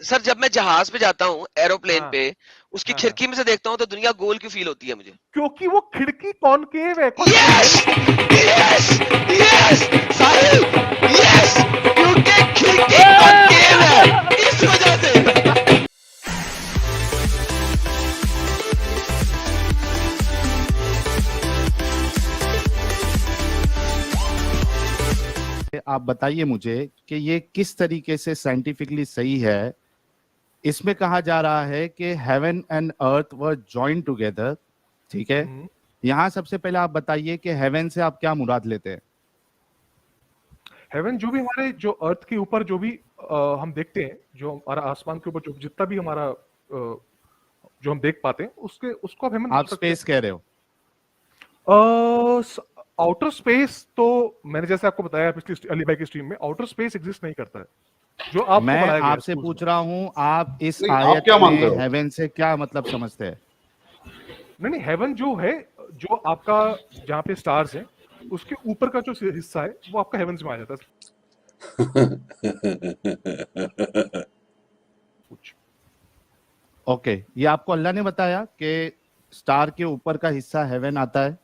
Sir जब मैं जहाज पे जाता हूँ एरोप्लेन हाँ पे, उसकी हाँ हाँ, खिड़की में से देखता हूँ तो दुनिया गोल क्यों फील होती है मुझे? क्योंकि वो खिड़की कॉनकेव है। यस यस यस साहिल, यस, क्योंकि खिड़की कॉनकेव है, इस वजह से। आप बताइए मुझे कि ये किस तरीके से साइंटिफिकली सही है। इसमें कहा जा रहा है कि heaven and earth were join together, ठीक है। यहाँ सबसे पहले आप बताइए कि हेवन से आप क्या मुराद लेते हैं। हेवन जो भी हमारे, जो अर्थ के ऊपर जो भी हम देखते हैं, जो हमारा आसमान के ऊपर जो जितना भी हमारा जो हम देख पाते हैं, उसके उसको आप हेवन बोल आप सकते हैं। स्पेस कह रहे हो। आउटर स्पेस तो मैंने जैसे आपको बताया पिछली अली भाई की स्ट्रीम में, आउटर स्पेस एग्जिस्ट नहीं करता है जो आपको मैं पढ़ाया गया है आपसे स्कूल्स पूछ में। रहा हूँ, आप इस नहीं, आप आयत क्या मानते में हो? हेवन से क्या मतलब समझते हैं। नहीं नहीं, हेवन जो है, जो आपका जहाँ पे स्टार्स हैं, उसके ऊपर का जो हिस्सा है वो आपका हेवन में आ जाता है। कुछ ओके, ये आपको अल्लाह ने बताया कि स्टार के ऊपर का हिस्सा हेवन आता है,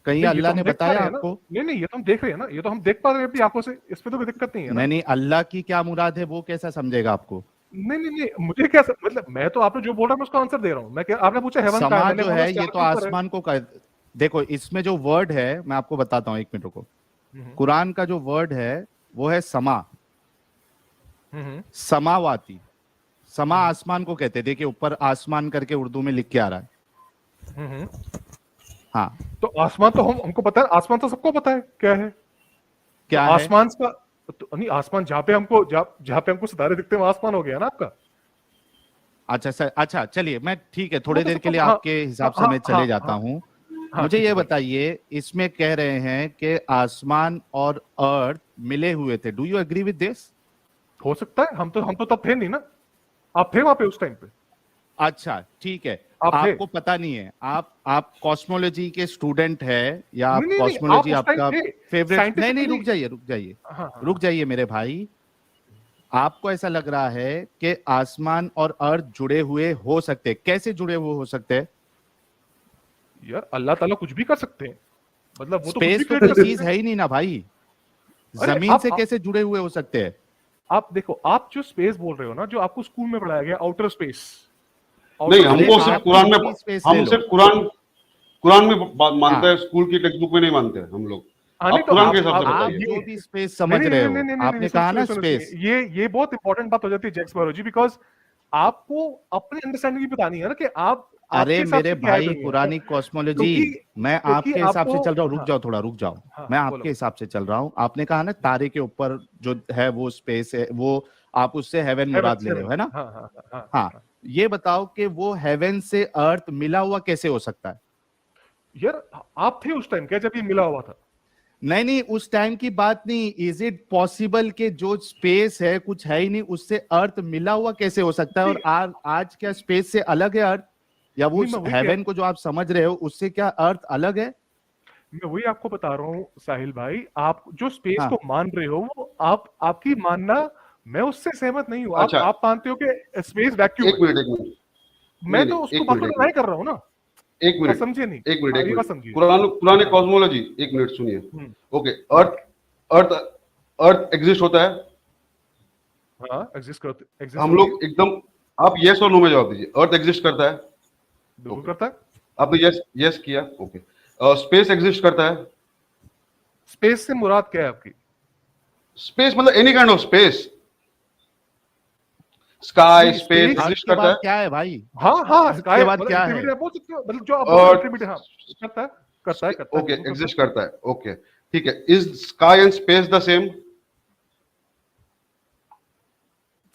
कहीं नहीं, ये तो अल्लाह हम ने देख पा बताया रहे हैं ना। आपको। नहीं नहीं, ये तो हम देख रहे हैं ना, ये तो हम देख पा रहे हैं अपनी आंखों से, इसमें तो कोई दिक्कत नहीं है ना। नहीं नहीं, अल्लाह की क्या मुराद है वो कैसा समझेगा आपको। नहीं नहीं नहीं, मुझे क्या मतलब, मैं तो आपने जो बोल रहा है मैं उसका आंसर दे रहा हूँ। मैं क्या, आपने पूछा हेवन का है, समा मैंने जो बोला है ये स्टार तो के ऊपर है। आसमान को देखो इसमें जो वर्ड है मैं आपको बताता हूँ, एक मिनट रुको। कुरान का जो वर्ड है वो है समा, समावाती। समा आसमान को कहते हैं, देखिए ऊपर आसमान करके उर्दू में लिख के आ रहा है। हाँ, तो आसमान तो हमको पता है, आसमान तो सबको पता है क्या है। क्या तो है। आसमान का तो नहीं, आसमान जहाँ पे हमको सितारे दिखते हैं वो आसमान हो गया ना आपका। अच्छा सर, अच्छा चलिए, मैं ठीक है, वो थोड़ी तो देर के सबको, लिए हाँ आपके हिसाब से हाँ मैं हाँ चले जाता हाँ हूँ। हाँ, मुझे ठीक ये है भाई। बताइए, इसमें कह रहे हैं कि आसमान और अर्थ मिले हुए थे। Do you agree with this. हो सकता है, हम तो तब थे नहीं ना। आप थे वहां पे उस टाइम पे। अच्छा ठीक है, आप थे। आपको पता नहीं है, आप कॉस्मोलॉजी के स्टूडेंट है या नहीं आप नहीं नहीं, आप कॉस्मोलॉजी उस टाइम आपका थे फेवरेट। नहीं नहीं, साइंटिफिकली। रुक जाइए रुक जाइए हाँ हाँ रुक जाइए मेरे भाई। आपको ऐसा लग रहा है कि आसमान और अर्थ जुड़े हुए हो सकते हैं, कैसे जुड़े हुए हो सकते हैं। यार, अल्लाह ताला कुछ भी कर सकते हैं, मतलब वो तो कुछ भी स्पेस तो क्रिएट कोई कर चीज सकते हैं। है ही नहीं ना भाई, अरे जमीन से कैसे जुड़े हुए हो सकते हैं। आप देखो, आप जो स्पेस बोल रहे हो ना, जो आपको स्कूल में पढ़ाया गया, आउटर स्पेस। नहीं, आउटर अरे हमको स्पेस सिर्फ आप कुरान किसी में, भी स्पेस ले हम लो। सिर्फ कुरान में मानते हाँ हैं, स्कूल की टेक्स्ट बुक में नहीं मानते हैं हम लोग। नहीं आप तो कुरान के आप हिसाब से आप आप बताइए। जो ये भी स्पेस नहीं समझ नहीं रहे नहीं हो, नहीं नहीं नहीं, आपने कहा ना सुनिए, स्पेस। ये बहुत इंपॉर्टेंट बात हो जाती है जैक्स बायोलॉजी, बिकॉज आपको अपनी अंडरस्टैंडिंग भी बतानी है ना कि आप अरे आपके हिसाब मेरे से क्या है भाई, दुनिया। पुरानी कॉस्मोलॉजी, क्योंकि मैं क्योंकि आपके हिसाब आपको, से चल रहा हूँ। रुक हाँ जाओ थोड़ा, रुक जाओ। हाँ मैं हाँ, बोलो आपके बोलो। हिसाब से चल रहा हूँ। आपने कहा ना तारे के ऊपर जो है वो स्पेस है, वो आप उससे हेवन मुराद हेवन ले रहे हो, हेवन, है ना। हाँ हाँ हाँ हाँ हाँ हाँ, हाँ। ये बताओ कि वो हेवन से अर्थ मिला हुआ कैसे हो सकता है। यार, आप थे उस टाइम क्या जब ये मिला हुआ था। नहीं नहीं, उस टाइम की बात नहीं। इज इट पॉसिबल कि जो स्पेस है कुछ है ही नहीं, उससे अर्थ मिला हुआ कैसे हो सकता है। नहीं और आज क्या स्पेस से अलग है अर्थ, या वो नहीं, मैं वही हेवन को जो आप समझ रहे हो उससे क्या अर्थ अलग है। मैं वही आपको बता रहा हूँ साहिल भाई, आप जो स्पेस को हाँ, मान रहे हो वो आपकी मानना, मैं उससे सहमत नहीं हूँ। अच्छा, आप मानते हो कि स्पेस वैक्यूम एक है। मिनट, एक मिनट। मैं नहीं तो नहीं, उसको एक बात मिनट, को एक डिनाई मिनट, कर रहा हूँ ना। एक आप मिनट, समझे नहीं। एक मिनट, हाँ, एक ये बात मिनट। समझिए। पुराने हाँ कॉस्मोलॉजी, एक मिनट सुनिए। हम्म, ओके, अर्थ अर्थ अर्थ एग्जिस्ट होता है। हाँ, एग्जिस्ट हम होती है। लोग एकदम, आप यस और नो में जवाब दीजिए। अर्थ एग्जिस्ट करता है। बिल्कुल ओके, करता है। आपने यस यस किया। ओके, स्पेस एग्जिस्ट करता है। स्पेस से मुराद क्या है आपकी। स्पेस मतलब any kind of space, sky नहीं, स्पेस स्पेस, अर्थ एग्जिस्ट के करता बाद है। क्या है भाई। हाँ हाँ, अर्थ स्काई के बाद मतलब क्या है। इंफिनिटी आप बोल सकते हो, मतलब जो आप बोल रहे हो अर्थ इंफिनिटी। हाँ, करता है, करता है, ओके बिल्कुल करता एग्जिस्ट करता है। ओके, ठीक है। Is sky and space the same? है।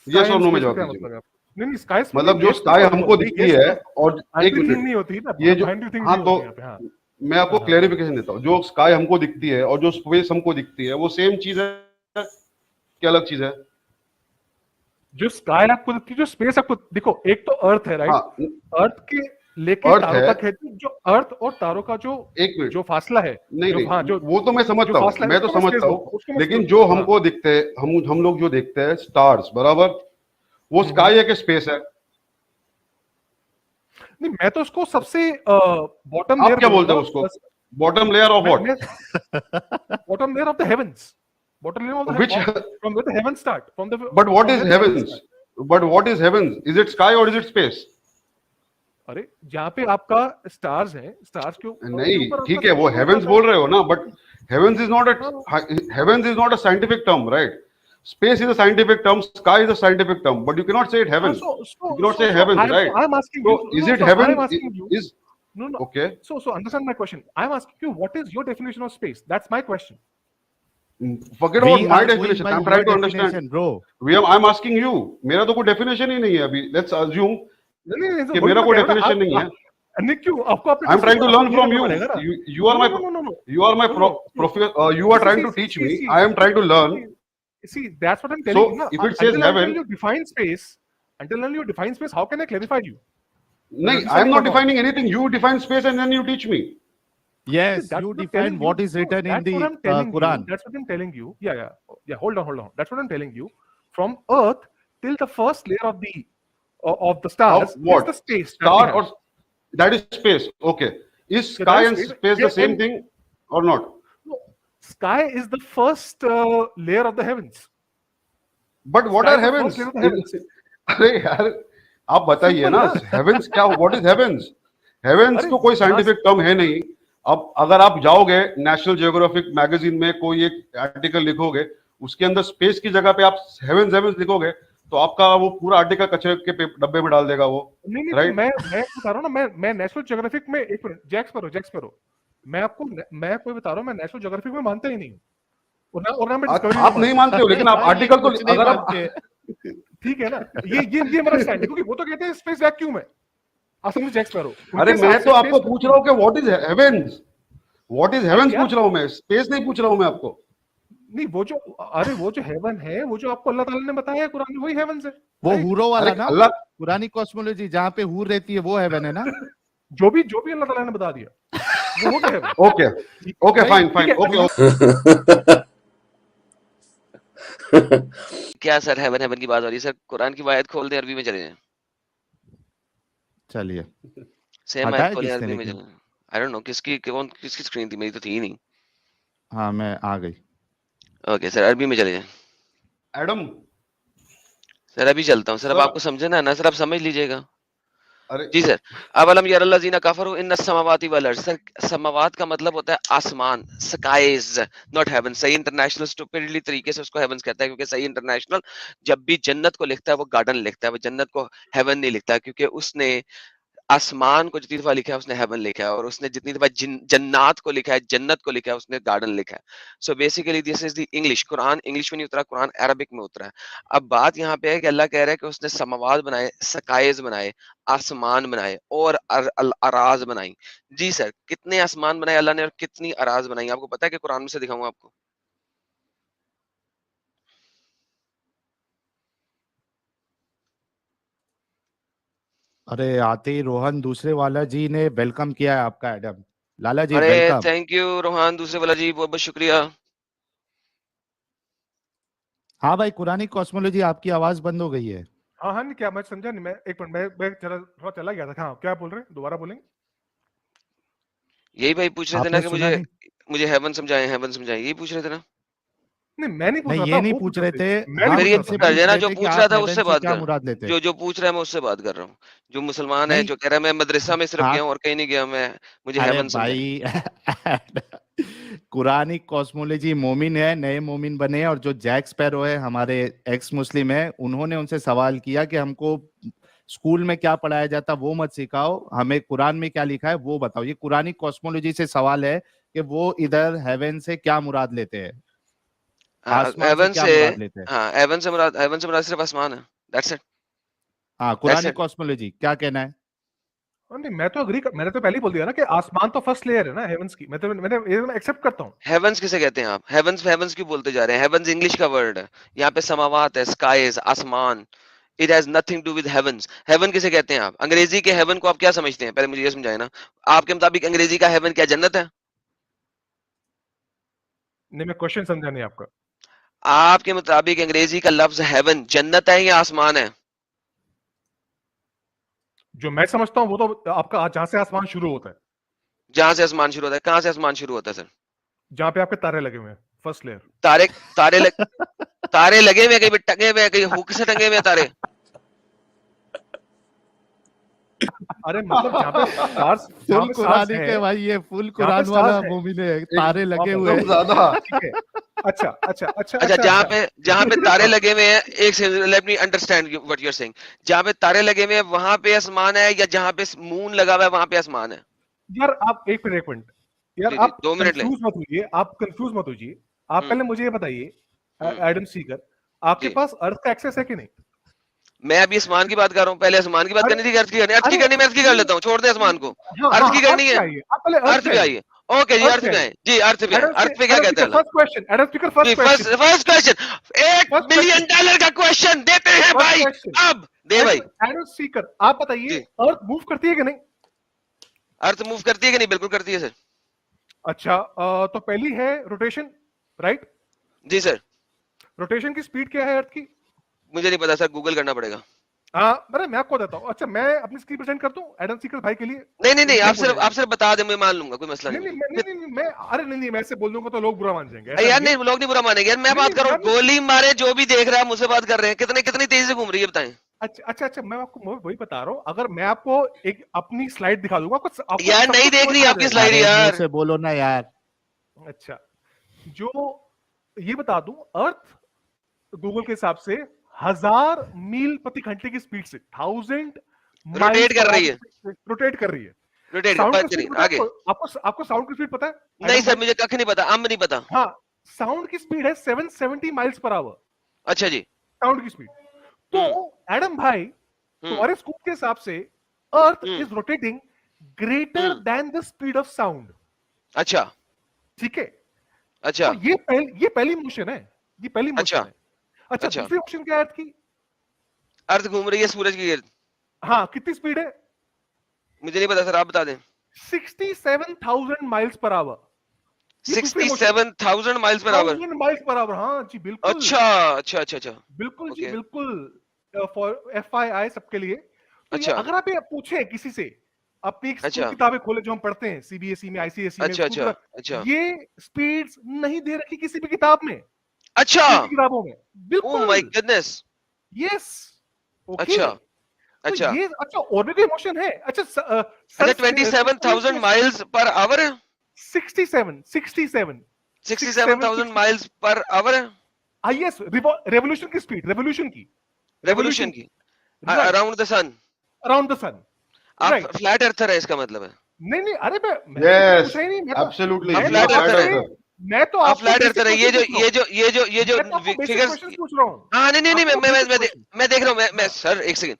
यस स्काई और एंड नो में स्पेस का जवाब क्या दीजिए। मतलब है आपको? नहीं नहीं, स्काई मतलब नहीं, जो यस स्काई हमको नहीं, दिखती यस है, और एक बाइनरी थिंग मिनट, नहीं होती है ना, ये जो, बाइनरी थिंग हाँ नहीं तो होती यहाँ पे। हाँ मैं आपको हाँ हाँ हाँ। क्लेरिफिकेशन देता हूँ। जो स्काई हमको दिखती है और जो स्पेस हमको दिखती है वो सेम चीज है क्या अलग चीज है? जो स्काई आपको दिखती है, जो स्पेस आपको, देखो एक तो अर्थ है, राइट। हाँ, अर्थ के लेके अर्थ तारों है। तक है, जो अर्थ और तारों का जो एक मिनट, जो फासला है, नहीं जो, हाँ, नहीं, जो वो तो मैं जो समझता हूँ, फासला है, मैं तो उसको मैं स्पेस समझता बोलता हूँ, हूँ। उसको मैं लेकिन स्पेस जो बोलता हूँ। हाँ हमको दिखते हैं, हम लोग जो देखते हैं स्टार्स, बराबर, वो स्काई है कि स्पेस है? नहीं, मैं तो उसको सबसे बॉटम लेयर आप क्या बोलते हो उसको? Bottom layer of what? Bottom layer of the heavens, bottom layer of the Which? From where the heaven start, from the But what is heavens? But what is heavens? Is it sky or is it space? अरे जहाँ पे आपका stars हैं, stars के नहीं, ठीक है, वो हेवेंस बोल रहे हो ना, but heavens is not a scientific term, right? Space is a scientific term, sky is a scientific term, but you can not say it heavens. You cannot say heavens, right? I'm asking So you. is No, it so heaven? I'm asking you. Is No, no. okay. So understand my question. I'm asking you, what is your definition of space? That's my question. Forget We about my are going definition. by I'm trying to your understand. definition, bro. I'm asking you. मेरा तो कोई definition ही नहीं है अभी. Let's assume नहीं, कि मेरा कोई definition नहीं है. निक्यू, आपको अपने I'm trying to learn from you. You are my No. you are my professor. You are trying to teach me. I am trying to learn. See, that's what I'm telling you. So if it says heaven, you define space, until you define space, how can I clarify you? no, I am not defining anything. You define space and then you teach me. Yes, That's you what I'm define telling what you. is written in That's the what I'm telling you. Quran. That's what I'm telling you. Yeah. Hold on. That's what I'm telling you. From Earth till the first layer of the stars Of what? is the space. that we Star have. or that is space. Okay. Is So sky that and is space. space the Yeah, same and- thing or not? No, sky is the first layer of the heavens. But what Sky are is the heavens? first layer of the heavens. अरे यार आप बताइए Simple ना, ना? Heaven's क्या? What is heaven's? Heaven's अरे तो कोई यहाँ साइंटिफिक टर्म है नहीं. अब अगर आप जाओगे नेशनल जियोग्राफिक मैगजीन में कोई एक आर्टिकल लिखोगे, उसके अंदर स्पेस की जगह पे आप हेवेंस हेवेंस लिखोगे, तो आपका वो पूरा आर्टिकल कचरे के डब्बे में डाल देगा वो. नहीं, Right? तो मैं बता रहा हूँ ना, मैं नेशनल ज्योग्राफिक में, एक मिनट, जैक्स पर हो, मैं कोई बता रहा हूँ, मैं नेशनल ज्योग्राफिक में मानता ही नहीं हूँ, और ना मैं डिस्कवरी आप नहीं मानते हो, लेकिन आप भाई, ये आर्टिकल तो कुछ नहीं अगर आप मानते. ठीक है ना, ये मेरा स्टैंड है, क्योंकि वो तो कहते हैं स्पेस वैक्यूम है. आप समझ जैक्स पर हो. अरे मैं तो आपको पूछ रहा हूँ कि what is heavens? What is heavens क्या? पूछ रहा हूँ मैं, स्पेस नहीं पूछ रहा हूँ मैं आपको. नहीं, वो जो हेवन है, वो जो आपको अल्लाह ताला ने बताया है कुरान में, वही हेवंस है. वो हूरों वाला अरे ना, अल्लाह, पुरानी कॉस्मोलॉजी जहाँ पे हूर रहती है वो हेवन है ना. जो भी अल्लाह ताला ने बता दिया, वो हो गया हेवन. ओके फाइन ठीक है, ओके. क्या सर हेवन की बात हो रही है? सर कुरान की आयत खोल दे, अरबी में चले जाएं. चलिए, सेम हटाया आयत खोले, किसने अरबी में लेकिन? चले. आई डोंट नो किसकी स्क्रीन थी, मेरी तो थी ही नहीं. हाँ मैं आ गई. ओके सर, अरबी में चले जाएं. एडम, सर अभी चलता हूँ सर. अब सर, आपको समझना ना सर, आप समझ लीजिएगा. अरे जी सर. अवलम यरल्लज़ीना कफरू इन्न समावाति वल अर्ज़. सर समावात का मतलब होता है आसमान, स्काईज, नॉट हेवन. सही इंटरनेशनल स्टूपिडली तरीके से उसको हेवंस कहता है, क्योंकि सही इंटरनेशनल जब भी जन्नत को लिखता है वो गार्डन लिखता है, वो जन्नत को हेवन नहीं लिखता, क्योंकि उसने आसमान को जितनी दफा लिखा है उसने हेवन लिखा है, और उसने जितनी दफा जन्नात को लिखा है, जन्नत को लिखा है, उसने गार्डन लिखा है. So basically this is the English. Quran English में नहीं उतरा, कुरान अरबिक में उतरा है. अब बात यहाँ पे है कि अल्लाह कह रहा है कि उसने समावात बनाए, स्काईज बनाए, आसमान बनाए, और अराज बनाई. जी सर, कितने आसमान बनाए अल्लाह ने और कितनी अराज बनाई? आपको पता है कि कुरान में से दिखाऊंगा आपको. अरे आते ही रोहन दूसरे वाला जी ने वेलकम किया है आपका. एडम लाला जी अरे वेलकम. थैंक यू रोहान दूसरे वाला जी, बहुत बहुत शुक्रिया. हाँ भाई, कुरानी कॉस्मोलॉजी, आपकी आवाज बंद हो गई है. हाँ, नहीं, क्या मैं समझा नहीं. मैं एक मिनट, मैं थोड़ा चला गया था. हाँ, क्या बोल रहे हैं, दोबारा बोलेंगे? यही भाई पूछ रहे थे ना आपने कि सुना नहीं? मुझे हेवन समझाएं, यही पूछ रहे थे ना. नहीं, मैं नहीं पूछ नहीं, रहा ये था, नहीं वो पूछ रहे थे. मैं हाँ, नहीं फिर ये पूछ तुमसे रहा था. पूछ ना रहे जो थे कि पूछ रहा आप था हेवन उससे से बात क्या कर. मुराद लेते हैं. जो पूछ रहा है मैं उससे बात कर रहा हूँ. जो मुसलमान है, नहीं. जो कह रहा है मैं मदरसा में सिर्फ हाँ. गया हूँ और कहीं नहीं गया, मैं मुझे अरे हेवन समझाएं. भाई कुरानी कॉस्मोलॉजी मोमिन है, नए मोमिन बने हैं, और जो जैक स्पैरो है हमारे एक्स मुस्लिम है, उन्होंने उनसे सवाल किया कि हमको स्कूल में क्या पढ़ाया जाता वो मत सिखाओ, हमें कुरान में क्या लिखा है वो बताओ. ये कुरानी कॉस्मोलॉजी से सवाल है कि वो इधर हेवन से क्या मुराद लेते हैं, आसमान से हेवन क्या से, मुराद लेते हैं. हाँ हेवन से मुराद सिर्फ आसमान है. That's it. हाँ, कुरानी कॉस्मोलॉजी क्या कहना है? नहीं, मैं तो मैंने तो पहले ही बोल दिया ना कि आसमान तो फर्स्ट लेयर है ना हेवंस की. मैंने एक्सेप्ट करता हूँ. हेवंस किसे कहते हैं आप? हेवंस क्यों बोलते जा रहे हैं? हेवंस इंग्लिश का वर्ड है. यहाँ पे समावात है, स्काईज, आसमान. It has nothing to with heavens. Heaven किसे कहते हैं आप? अंग्रेजी के हेवन को आप क्या समझते हैं? पहले मुझे ये समझाए ना. आपके मुताबिक अंग्रेजी का हेवन क्या जन्नत है? नहीं, मैं क्वेश्चन समझा नहीं आपका. आपके मुताबिक अंग्रेजी का लफ्ज हेवन जन्नत है या आसमान है? जो मैं समझता हूँ वो तो आपका जहां से आसमान शुरू होता है, जहां से आसमान शुरू होता है, कहां से आसमान शुरू होता है सर? जहां पे आपके तारे लगे हुए हैं, फर्स्ट लेयर। तारे तारे लगे हुए, कहीं टंगे हुए, कहीं हुक से टंगे हुए तारे। अरे मतलब जहाँ पे स्टार्स, जहाँ फुल पे कुरान स्टार्स के है, भाई, ये फुल जहाँ पे कुरान स्टार्स वाला है, मूवी में तारे लगे हुए एकदम ज्यादा। ठीक है। अच्छा अच्छा अच्छा अच्छा, जहां पे तारे लगे हुए हैं, एक second, let me understand what you are saying. जहां पे तारे लगे हुए हैं वहां पे आसमान है, या जहां पे मून लगा हुआ है वहां पे आसमान है? यार आप एक मिनट यार, जी, आप 2 मिनट ले। कंफ्यूज मत होइए, आप कंफ्यूज मत होइए। आप पहले मुझे ये बताइए, हम्म, एडम सीकर, आपके जी। पास अर्थ का एक्सेस है कि नहीं? मैं अभी आसमान की बात कर रहा हूँ, पहले आसमान की बात अरे- करनी थी, अर्थ की करनी, अर्थ की अरे- करनी, मैं अर्थ की कर लेता हूँ, छोड़ दे आसमान को। हाँ, अर्थ हाँ, की करनी है, आइए, आप पहले अर्थ पे आइए। ओके जी, अर्थ पे आए जी, अर्थ पे आए। अर्थ पे क्या कहते हैं? फर्स्ट क्वेश्चन, एडम स्पीकर, जी, फर्स्ट क्वेश्चन, $1 First बिलियन का क्वेश्चन देते हैं First भाई। question. अब दे भाई। एडम स्पीकर, आप बताइए, जी। अर्थ मूव करती है कि नहीं? अर्थ मूव करती है कि नहीं? बिल्कुल करती है सर। अच्छा, तो पहली है रोटेशन, राइट? जी सर। रोटेशन की स्पीड क्या है अर्थ की? मुझे नहीं पता सर, गूगल करना पड़ेगा। हाँ, मैं आपको देता हूँ। अच्छा, मैं अपनी स्क्रीन प्रेजेंट कर दूं एडम स्पीकर भाई के लिए? नहीं, ये आप बोलेगा। सिर्फ बता दे, मैं मान लूंगा, कोई मसला नहीं नहीं नहीं है। मैं नहीं नहीं मैं अरे नहीं, मैं ऐसे बोल दूंगा तो लोग बुरा मान जाएंगे, ऐसा यार नहीं है। नहीं, लोग नहीं बुरा मानेंगे यार, मैं नहीं, बात कर रहा हूँ, नहीं, गोली मारे जो भी देख रहा है मुझसे बात कर रहे हैं, कितनी तेजी से घूम रही है बताएं। अच्छा, मैं आपको वही बता रहा हूँ। अगर मैं आपको एक अपनी स्लाइड दिखा दूंगा, आपको यार सब नहीं कुछ देख समझ रही में आ आपकी जाएगा। स्लाइड अरे मुंह यार। से बोलो ना यार। अच्छा, जो ये बता दूं, अर्थ गूगल के हिसाब से 1000 मील प्रति घंटे की स्पीड से, 1000 रोटेट कर रही है, रोटेट कर रही है। रोटेट साउंड कर की चलिए स्पीड पता है आगे। आपको साउंड की स्पीड पता है? नहीं एडम सर, भाई? मुझे कख नहीं पता, अब नहीं पता। हाँ, साउंड की स्पीड है 770 माइल्स पर आवर, अच्छा जी। साउंड की स्पीड। तो एडम भाई, तुम्हारे स्कूल के हिसाब से earth is rotating greater than the speed of sound. अच्छा ठीक है, अच्छा तो ये पहली मोशन है, ये पहली मोशन अच्छा है। अच्छा, अच्छा। दूसरी मोशन क्या है अर्थ की? अर्थ घूम रही है सूरज की गिर्द। हाँ, कितनी स्पीड है? मुझे नहीं पता सर, आप बता दें। 67,000 miles per our. 67,000 miles per our. Miles per our, हाँ जी बिल्कुल। अच्छा। बिल्कुल जी Okay. बिल्कुल, फॉर FYI सबके लिए। तो ये अच्छा। अगर आप ये पूछे किसी से, अपनी स्कूल अच्छा। किताबें खोले जो हम पढ़ते हैं, CBSE में, ICSE में, अच्छा स्कूल अच्छा का- अच्छा ये स्पीड्स नहीं दे रखी किसी भी किताब में, अच्छा। किसी भी किताबों में। ओह माय बिल्कुल, गुडनेस। यस। ओके, अच्छा तो अच्छा ये अच्छा, और भी कोई मोशन है? अच्छा, अच्छा। 27,000 miles per hour. 67 67,000 miles per hour. Yes, revolution की स्पीड, रेवोल्यूशन की around the sun. Around the sun. आप राइट, फ्लैट अर्थर है इसका मतलब है? नहीं अरे मैं यस, पूछा ही नहीं, मैं तो एब्सोल्युटली, आप ही flat इज फ्लैट earther है। अर्थर। मैं तो आप आपको फ्लैट basic अर्थर है। question पूछ रहा हूँ। ये जो मैं तो आपको basic फिगर्स। questions पूछ रहा हूँ। हाँ नहीं आपको basic question। मैं देख रहा हूँ। मैं सर एक second,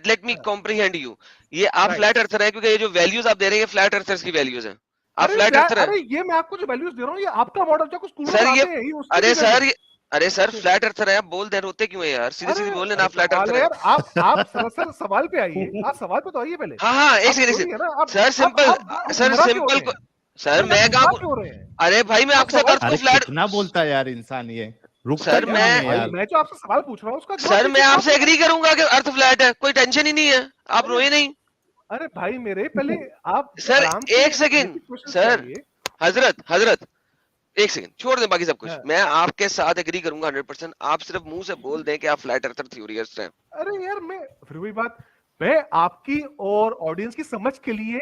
let me comprehend you. ये आप Right. फ्लैट अर्थर है, क्योंकि ये जो वैल्यूज आप दे रहे हैं फ्लैट अर्थर्स की वैल्यूज हैं। आप फ्लैट अर्थर है अरे ये मैं आपको जो वैल्यूज दे रहा हूँ, ये आपका मॉडल जो स्कूल में सर। पढ़ाते ये हैं, ये उसकी अरे भी सर, value। अरे सर फ्लैट अर्थर है, आप बोल दे, रोते क्यों है यार? सीधे सीधे बोल लेना आप फ्लैट सवाल अर्थर है है। यार, आप सर सवाल पे आइए, आप सवाल पे तो आइए पहले। हाँ एक आप सेकंड बोलिए ना, आप सर, सिंपल आप सर, गुमराह क्यों हो रहे सिंपल हैं? सर, मैं आप कहाँ गुमराह क्यों हो रहे हैं? अरे भाई मैं आपसे सवाल- अर्थ को अरे फ्लैट कितना बोलता है यार इंसान, ये रुकता सर, क्यों मैं- नहीं है यार? मैं जो आपसे सवाल पूछ रहा हूँ उसका जवाब सर, मैं दीजिए आप। आपसे एग्री करूंगा कि अर्थ फ्लैट है, कोई टेंशन ही नहीं है, आप रोए नहीं। अरे भाई मेरे, पहले आप सर आराम से एक सेकंड basic questions सर, करिए। हजरत एक सेकंड छोड़ दें बाकी सब कुछ। हाँ। मैं आपके साथ एग्री करूंगा 100%। आप सिर्फ मुंह से बोल दें कि आप फ्लैट अर्थर थ्योरिस्ट हैं। अरे यार, मैं फिर वही बात, मैं आपकी और ऑडियंस की समझ के लिए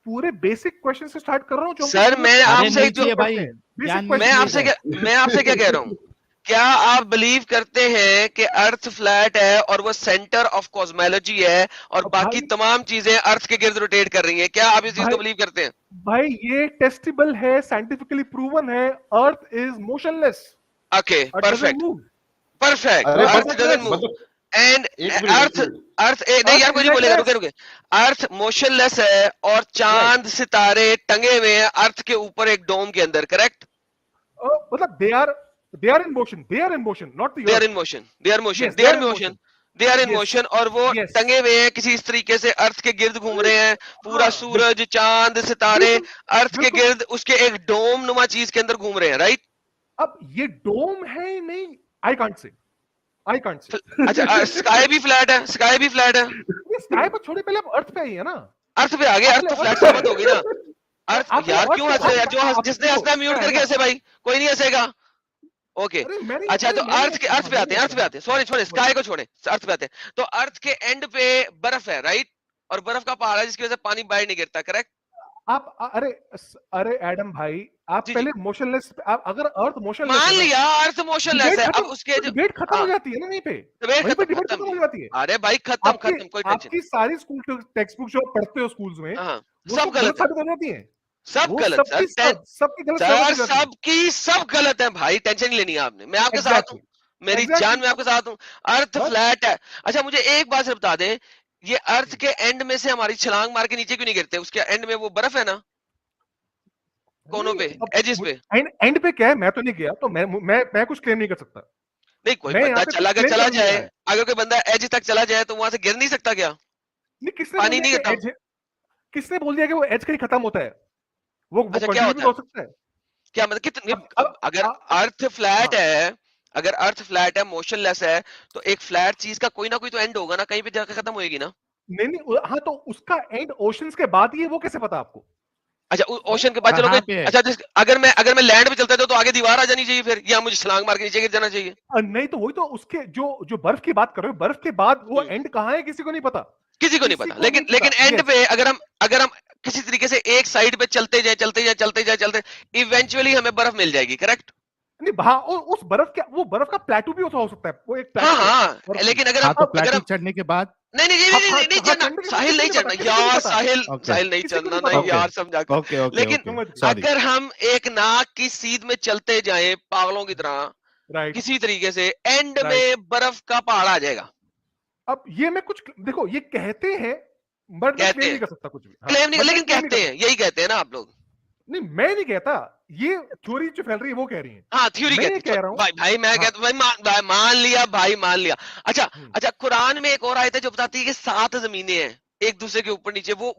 पूरे बेसिक क्वेश्चन से स्टार्ट कर रहा हूँ। सर, मैं अरे आपसे नहीं जो चाहिए भाई, Basic ज्ञान question मैं नहीं आपसे चाहिए। मैं आपसे क्या कह रहा हूँ, क्या आप बिलीव करते हैं कि अर्थ फ्लैट है और वो सेंटर ऑफ कॉस्मोलॉजी है और अब बाकी भाई- तमाम चीजें अर्थ के गिर्द रोटेट कर रही हैं? क्या आप इस चीज को भाई- बिलीव करते हैं? भाई ये टेस्टेबल है, साइंटिफिकली प्रूवन है, earth is motionless, okay perfect perfect. अरे अर्थ but- डजंट मूव मतलब एंड एक मिनट, अर्थ नहीं यार, कोई नहीं बोलेगा, motionless. रुके। अर्थ मोशनलेस है और चांद सितारे टंगे हुए हैं अर्थ के ऊपर एक डोम के अंदर, करेक्ट? मतलब they are in motion, not the they are in motion, they are motion, Yes, they are in motion, they are in Yes. Motion, और वो Yes. टंगे हुए हैं किसी इस तरीके से अर्थ के गिर्द घूम रहे हैं। पूरा हाँ, सूरज, चांद, सितारे अर्थ के बिल्कुल। गिर्द उसके एक डोम नुमा चीज के अंदर घूम रहे हैं, राइट? अब ये डोम है नहीं, आई कांट से अच्छा, स्काई भी फ्लैट है, स्काई भी फ्लैट है। स्काई पर छोड़े, पहले आप अर्थ पे आइए ना। अर्थ पे आ गए, अर्थ तो फ्लैट साबित होगी ना। अर्थ यार क्यों हंस रहे यार, जो जिसने हंसना म्यूट करके हंसे भाई, कोई नहीं हंसेगा। ओके अच्छा, तो अर्थ पे आते हैं, सॉरी स्काई को छोड़े, अर्थ पे आते हैं। तो अर्थ के एंड पे बर्फ है, राइट, और बर्फ का पहाड़ है जिसकी वजह से पानी बाहर नहीं गिरता, करेक्ट। अरे एडम भाई, आप जी, पहले मोशनलेस, अगर अर्थ मोशनलेस मान है ना, लिया अर्थ मोशनलेस है, अब उसके जो डिबेट खत्म हो हाँ, जाती है ना वहीं पे, डिबेट वहीं पे खत्म डिबेट खत्म हो जाती है। अरे भाई खत्म आपकी कोई टेंशन आपकी सारी स्कूल टेक्स्ट बुक जो आप पढ़ते हो स्कूल्स में, हाँ, वो सब सब गलत है, साबित हो जाती है। सब वो गलत सबकी सर, सबकी गलत साबित सर हो जाती है। सबकी सब गलत है भाई, टेंशन नहीं लेनी है आपने, मैं आपके साथ Exactly. हूँ, मेरी Exactly. जान में आपके साथ हूँ। अर्थ बस। फ्लैट है। अच्छा मुझे एक बात सिर्फ बता दें, ये अर्थ के एंड में से हमारी छलांग मार के नीचे क्यों नहीं गिरते, उसके एंड में वो बर्फ है ना, कोनों पे, एजिस पे। एंड पे क्या है, मैं तो नहीं गया, तो मैं कुछ क्लेम नहीं कर सकता। नहीं कोई मैं बंदा यहाँ पे चला कुछ claim चला कर नहीं जाए, रहा है। अगर कोई बंदा एज तक चला जाए तो वहां से गिर नहीं सकता क्या, नहीं, पानी नहीं गिरता। किसने बोल दिया कि वो एज कहीं खत्म होता है? वो अच्छा क्या कंटिन्यू होता भी हो है, सकता है। क्या मतलब कितने, अब अगर अब- अर्थ फ्लैट हाँ। है, अगर अर्थ फ्लैट है, मोशनलेस है, तो एक फ्लैट चीज का कोई ना कोई तो एंड होगा ना, कहीं पे जाकर खत्म होएगी ना। नहीं, हाँ, तो उसका एंड ओशंस के बाद ही है, वो कैसे पता आपको? अच्छा ओशन के बाद चलो कहाँ पे है? अच्छा अगर मैं लैंड पे चलता था तो आगे दीवार आ जानी चाहिए फिर, या मुझे छलांग मार के नीचे गिर जाना चाहिए। नहीं, तो वही तो उसके जो बर्फ की बात कर रहे हो, बर्फ के बाद वो एंड कहाँ है किसी को नहीं पता। किसी को नहीं किसी पता, को लेकिन नहीं पता, एंड yes. पे अगर हम किसी तरीके से एक साइड पे चलते इवेंचुअली हमें बर्फ मिल जाएगी, करेक्ट। नहीं, उस वो बर्फ का प्लेटू भी हो सकता है, वो एक हाँ प्लेटू है हाँ, बर्फ लेकिन में। अगर हाँ, हम तो अगर प्लेटू हम चढ़ने के बाद नहीं चढ़ना, चढ़ने के बाद साहिल नहीं किसी को चढ़ना नहीं पता, यार, किसी को नहीं साहिल Okay. साहिल नहीं किसी को चढ़ना नहीं ना पता। यार, समझा कर। ओके ओके लेकिन ओके, सॉरी। अगर हम एक नाक की सीध में चलते जाएं पागलों की तरह राइट। किसी तरीके से, एंड Right. में बर्फ का पहाड़ आ जाएगा। अब ये मैं कुछ देखो, ये कहते हैं, बट मैं कहते क्लेम नहीं हैं। कर सकता कुछ भी। हाँ, क्लेम नहीं, but मैं लेकिन claim नहीं कहते कर हैं, यही कहते हैं ना आप लोग। सकता। नहीं, मैं नहीं कहता, ये थ्योरी जो फैल रही है वो कह रही है। हाँ थ्योरी मैं ये कहते कह हैं, रहा हूँ। भाई मैं हाँ। कहता भाई मान लिया भाई, मान लिया। अच्छा कुरान में एक और आयत है जो बताती है कि 7 जमीनें हैं एक दूसरे के ऊपर नीचे, वो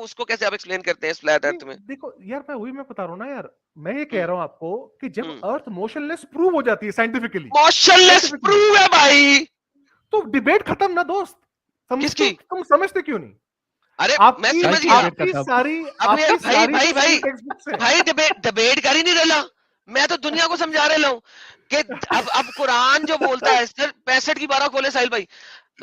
उसको कैसे आप एक्सप्लेन करते हैं फ्लैट अर्थ में। देखो यार, मैं बता रहा हूँ ना यार, मैं ये कह रहा हूँ आपको कि जब हम्म। अर्थ मोशनलेस प्रूव हो जाती है साइंटिफिकली, मोशनलेस प्रूव है भाई, तो डिबेट खत्म ना दोस्त। किसकी? तुम समझते क्यों नहीं? अरे मैं आपकी समझ गया। आपकी सारी अब यार आपकी सारी भाई टेक्स्ट बुक्स हैं। भाई डिबेट कर ही नहीं रहा, मैं तो दुनिया को समझा रहा हूँ कि अब कुरान जो बोलता है, सर 65 की 12 खोले साहिल भाई,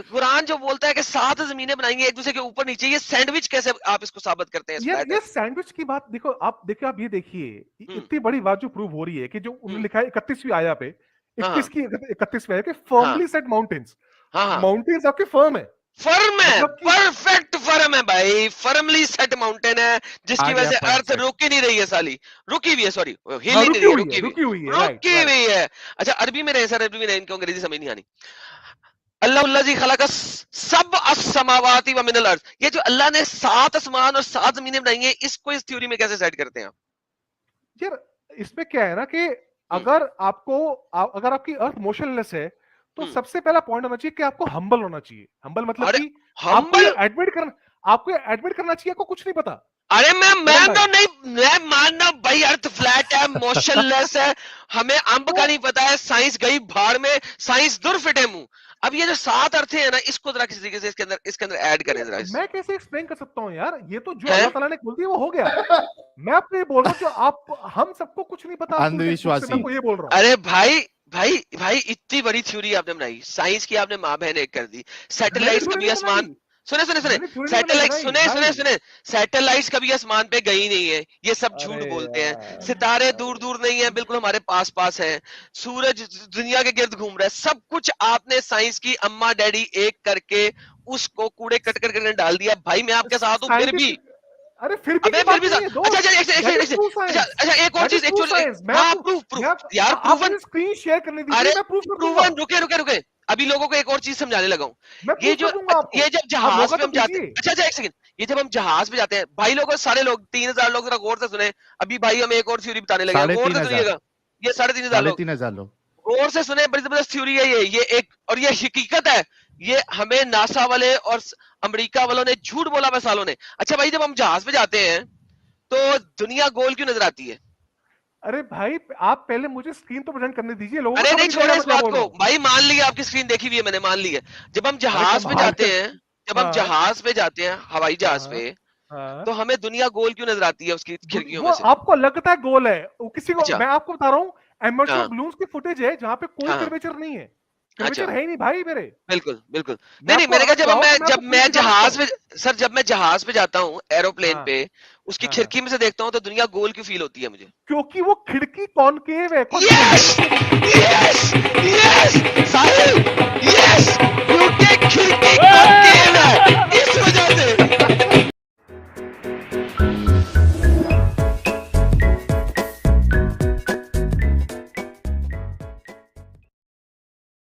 कुरान जो बोलता है कि 7 जमीनें बनाएंगे एक दूसरे के ऊपर नीचे, ये सैंडविच कैसे आप इसको साबित करते हैं? ये सैंडविच की बात देखो, आप ये देखिए, इतनी बड़ी बात जो प्रूव हो रही है कि जो उन्होंने लिखा है 31वीं आया पे, 31वीं आया कि फर्मली सेट माउंटेन्स, माउंटेन्स आपके फर्म है, फर्म है, परफेक्ट फर्म है भाई, फर्मली सेट माउंटेन है जिसकी वजह से अर्थ रुक ही नहीं रही है, साली रुकी हुई है, सॉरी हिल ही नहीं रही है, रुकी हुई है। अच्छा अरबी में रहे सर, अरबी में रहे, इनको अंग्रेजी समझ नहीं आनी। अल्लाह खलक सब अस्समावाति व मिनल अर्थ, ये जो अल्लाह ने 7 आसमान और 7 जमीनें बनाई हैं, इसको इस थ्योरी में कैसे सेट करते हैं आप? यार इसमें क्या है ना कि अगर आपकी अर्थ मोशनलेस है, तो सबसे पहला पॉइंट होना चाहिए कि आपको हम्बल होना चाहिए। हम्बल मतलब कि आपको एडमिट करना चाहिए आपको कुछ नहीं पता। अरे मैं तो नहीं, मैं मानना भाई अर्थ फ्लैट है, मोशनलेस है, हमें अंब का नहीं पता है, साइंस गई भाड़ में, साइंस दूर फिटे मुंह। अब ये जो 7 अर्थ है ना, इसको जरा किसी तरीके से इसके अंदर ऐड करें जरा। मैं कैसे एक्सप्लेन कर सकता हूँ यार, ये तो जो अल्लाह ताला ने खोल दिया वो हो गया। मैं आपको ये बोल रहा हूँ कि हम सबको कुछ नहीं पता, अंधविश्वासी। मैं ये बोल रहा हूँ। अरे भाई इतनी बड़ी थ्योरी आपने बनाई, साइंस की आपने माँ बहन एक कर दी, सैटेलाइट्स कभी आसमान, सुने सैटेलाइट्स कभी आसमान पे गई नहीं है, ये सब झूठ बोलते हैं, सितारे दूर दूर नहीं है, बिल्कुल हमारे पास हैं, सूरज दुनिया के गिर्द घूम रहा है, सब कुछ आपने साइंस की अम्मा डैडी एक करके उसको कूड़े कट करके डाल दिया। भाई मैं आपके साथ हूँ, फिर भी अरे फिर भी अच्छा एक और चीज, हाँ प्रूफ यार, प्रूवन स्क्रीन शेयर करने दीजिए, अरे मैं प्रूफ कर दूंगा। रुके अभी लोगों को एक और चीज समझाने लगा हूँ। ये जब जहाज पे हम जाते हैं, अच्छा एक सेकंड, ये जब हम जहाज पे जाते हैं भाई, लोगों सारे लोग 3000 लोग जरा गौर से सुने, अभी भाई हम एक और थ्योरी बताने लगे, गौर से सुनिएगा, ये 3500 लोग गौर से सुने, बड़ी जबरदस्त थ्योरी है ये एक, और ये हकीकत है, ये हमें नासा वाले और अमेरिका वालों ने झूठ बोला है सालों ने। अच्छा भाई जब हम जहाज पे जाते हैं तो दुनिया गोल क्यों नजर आती है? अरे भाई आप पहले मुझे स्क्रीन तो प्रेजेंट करने दीजिए लोगों। अरे नहीं छोड़े इस बात को भाई, मान लिया आपकी स्क्रीन देखी हुई है मैंने, मान ली है। जब हम जहाज पे जाते हैं, जब हम जहाज पे जाते हैं, हवाई जहाज पे, तो हमें दुनिया गोल क्यों नजर आती है उसकी खिड़कियों में से? आपको लगता है गोल है, किसी को, अच्छा। मैं आपको बता रहा हूँ, एमेच्योर हाँ। बलून्स की फुटेज है जहाँ पे कोई हाँ। कर्वेचर नहीं है, कर्वेचर अच्छा। है ही नहीं भाई मेरे। बिल्कुल, बिल्कुल। मैं नहीं, आपको मैंने कहा अगर चाहो तो मैं जब आपको मैं proof दिखा जहाज सकता में सर जब मैं जहाज पे जाता हूँ एरोप्लेन हाँ, पे, उसकी हाँ। खिड़की में से देखता हूँ तो दुनिया गोल क्यों फील होती है मुझे? क्योंकि वो खिड़की कॉनकेव है। यस! यस! यस! साहिल! यस! क्योंकि खिड़की